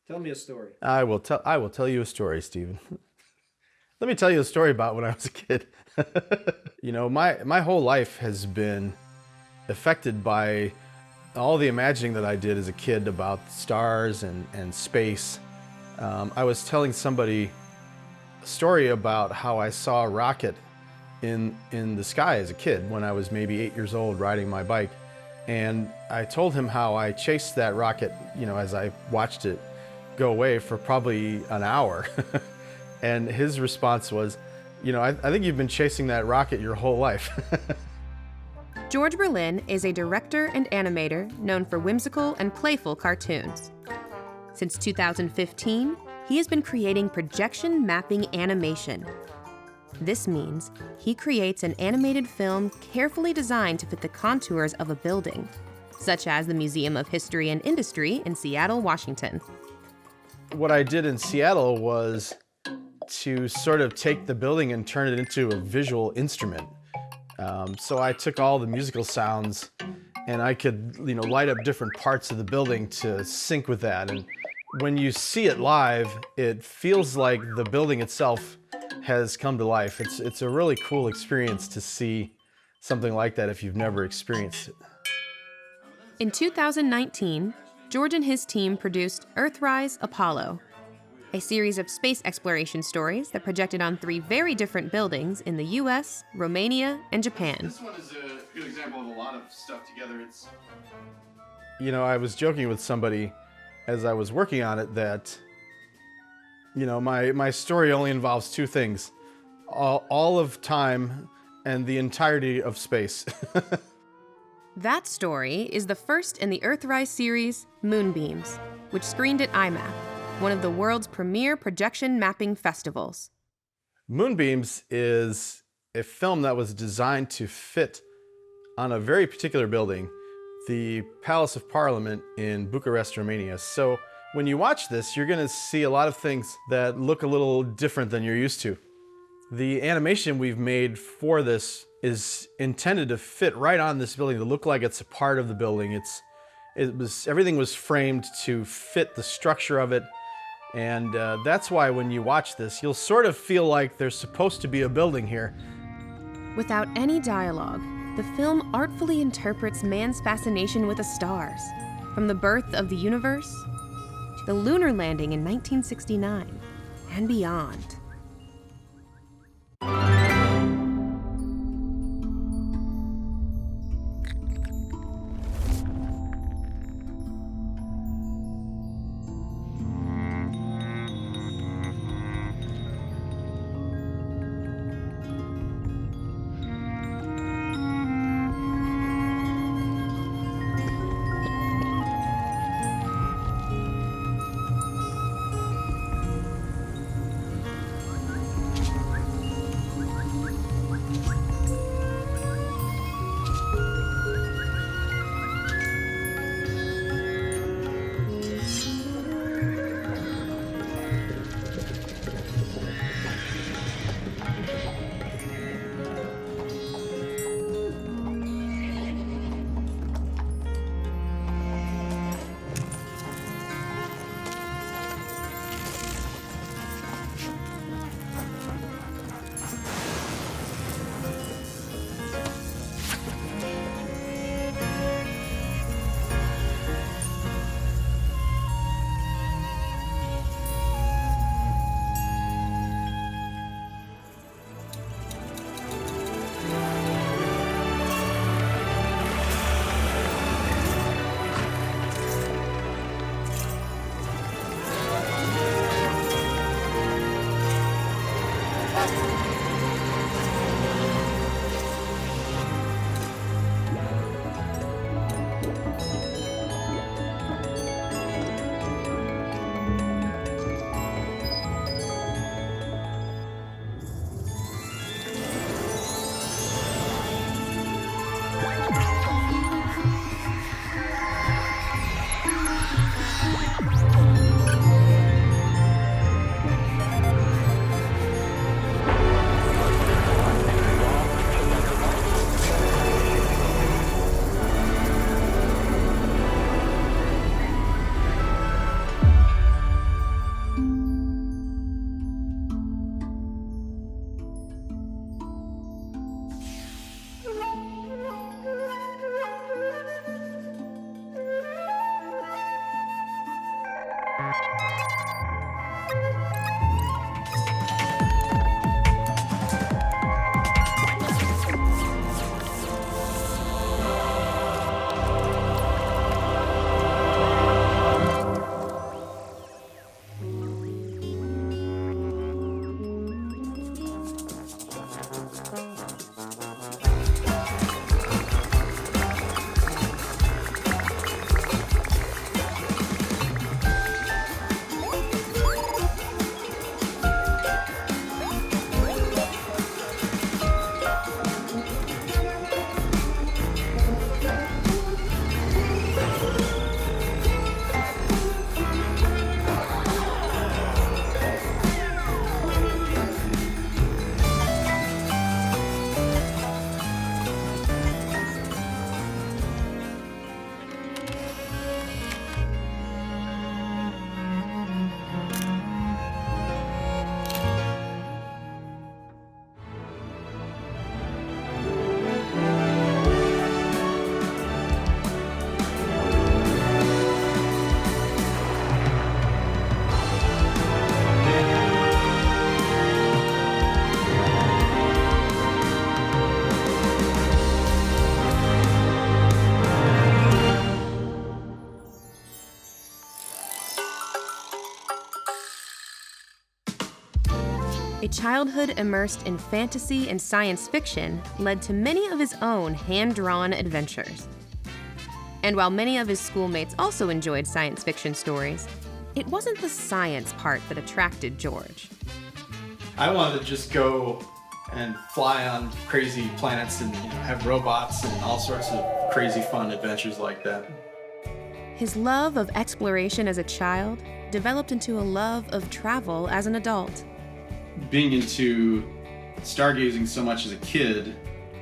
Tell me a story. I will tell you a story, Steven. Let me tell you a story about when I was a kid. You know, my whole life has been affected by all the imagining that I did as a kid about stars and space. I was telling somebody a story about how I saw a rocket in the sky as a kid when I was maybe 8 years old riding my bike. And I told him how I chased that rocket, you know, as I watched it go away for probably an hour. And his response was, you know, I think you've been chasing that rocket your whole life. Georg Berlin is a director and animator known for whimsical and playful cartoons. Since 2015, he has been creating projection mapping animation. This means he creates an animated film carefully designed to fit the contours of a building, such as the Museum of History and Industry in Seattle, Washington. What I did in Seattle was to sort of take the building and turn it into a visual instrument. So I took all the musical sounds and I could, you know, light up different parts of the building to sync with that. And when you see it live, it feels like the building itself has come to life. It's a really cool experience to see something like that if you've never experienced it. In 2019, Georg and his team produced EarthRise Apollo, a series of space exploration stories that projected on 3 very different buildings in the US, Romania, and Japan. This one is a good example of a lot of stuff together. You know, I was joking with somebody as I was working on it that, you know, my story only involves 2 things, all of time and the entirety of space. That story is the first in the EarthRise series, Moonbeams, which screened at IMAP, one of the world's premier projection mapping festivals. Moonbeams is a film that was designed to fit on a very particular building, the Palace of Parliament in Bucharest, Romania. So when you watch this, you're going to see a lot of things that look a little different than you're used to. The animation we've made for this is intended to fit right on this building, to look like it's a part of the building. Everything was framed to fit the structure of it. And that's why when you watch this, you'll sort of feel like there's supposed to be a building here. Without any dialogue, the film artfully interprets man's fascination with the stars, from the birth of the universe to the lunar landing in 1969 and beyond. A childhood immersed in fantasy and science fiction led to many of his own hand-drawn adventures. And while many of his schoolmates also enjoyed science fiction stories, it wasn't the science part that attracted George. I wanted to just go and fly on crazy planets and have robots and all sorts of crazy fun adventures like that. His love of exploration as a child developed into a love of travel as an adult. Being into stargazing so much as a kid,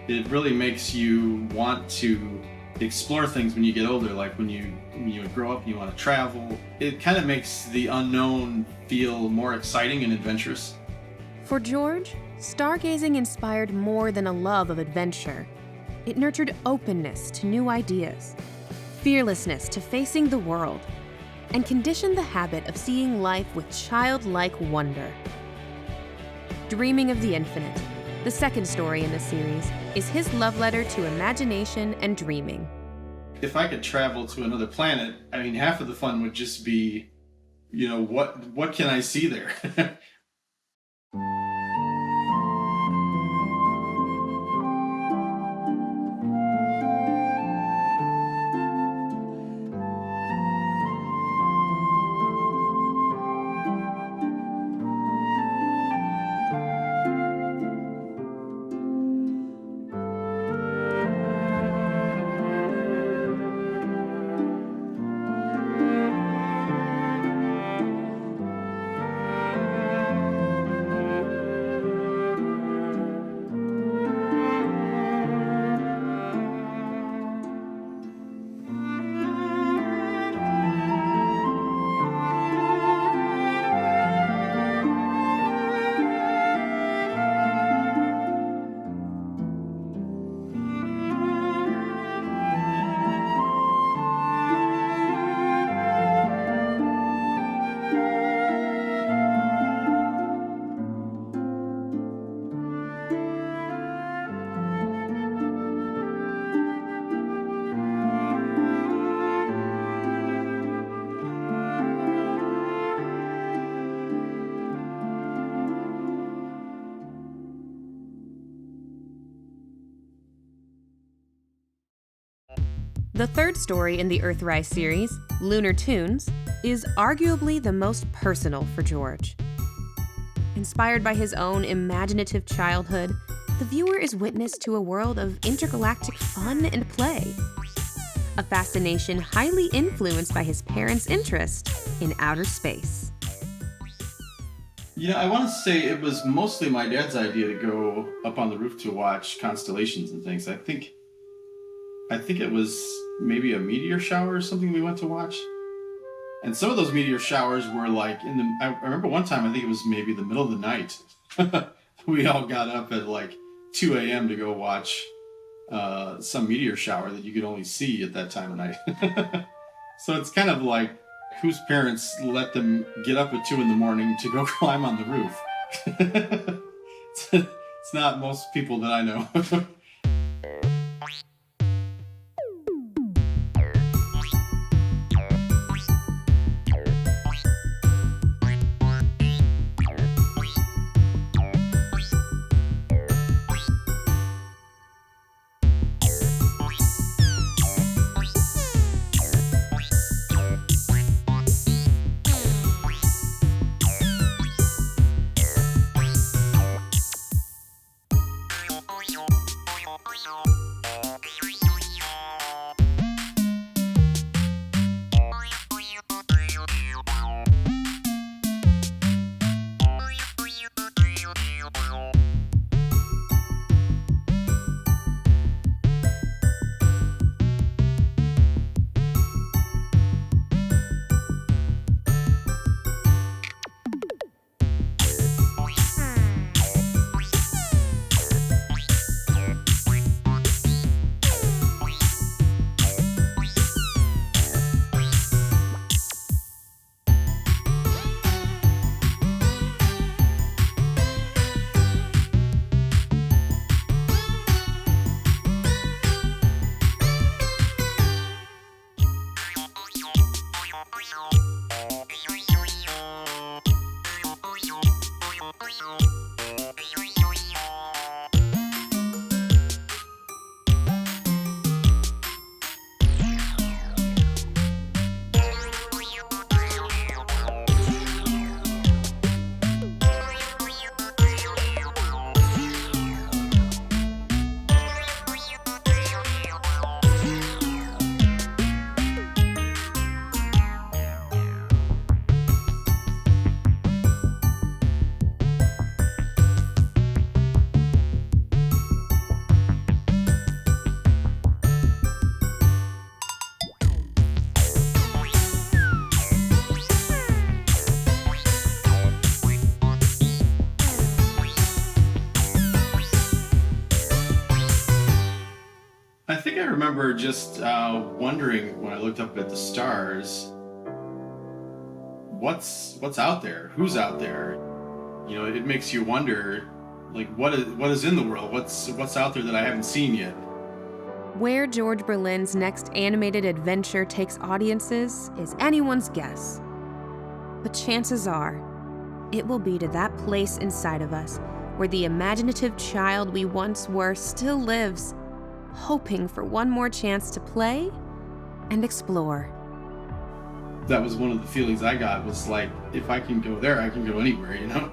it really makes you want to explore things when you get older. Like when you grow up and you want to travel, it kind of makes the unknown feel more exciting and adventurous. For George, stargazing inspired more than a love of adventure. It nurtured openness to new ideas, fearlessness to facing the world, and conditioned the habit of seeing life with childlike wonder. Dreaming of the Infinite, the second story in the series, is his love letter to imagination and dreaming. If I could travel to another planet, I mean, half of the fun would just be, what can I see there? The third story in the EarthRise series, Lunar Tunes, is arguably the most personal for George. Inspired by his own imaginative childhood, the viewer is witness to a world of intergalactic fun and play. A fascination highly influenced by his parents' interest in outer space. I want to say it was mostly my dad's idea to go up on the roof to watch constellations and things. I think it was maybe a meteor shower or something we went to watch. And some of those meteor showers were like I remember one time, I think it was maybe the middle of the night. We all got up at like 2 a.m. to go watch some meteor shower that you could only see at that time of night. So it's kind of like whose parents let them get up at 2 a.m. to go climb on the roof? It's not most people that I know. I think I remember just wondering when I looked up at the stars, what's out there? Who's out there? You know, it makes you wonder, like, what is in the world? What's out there that I haven't seen yet? Where Georg Berlin's next animated adventure takes audiences is anyone's guess. But chances are, it will be to that place inside of us where the imaginative child we once were still lives, hoping for one more chance to play and explore. That was one of the feelings I got, was like, if I can go there, I can go anywhere, you know?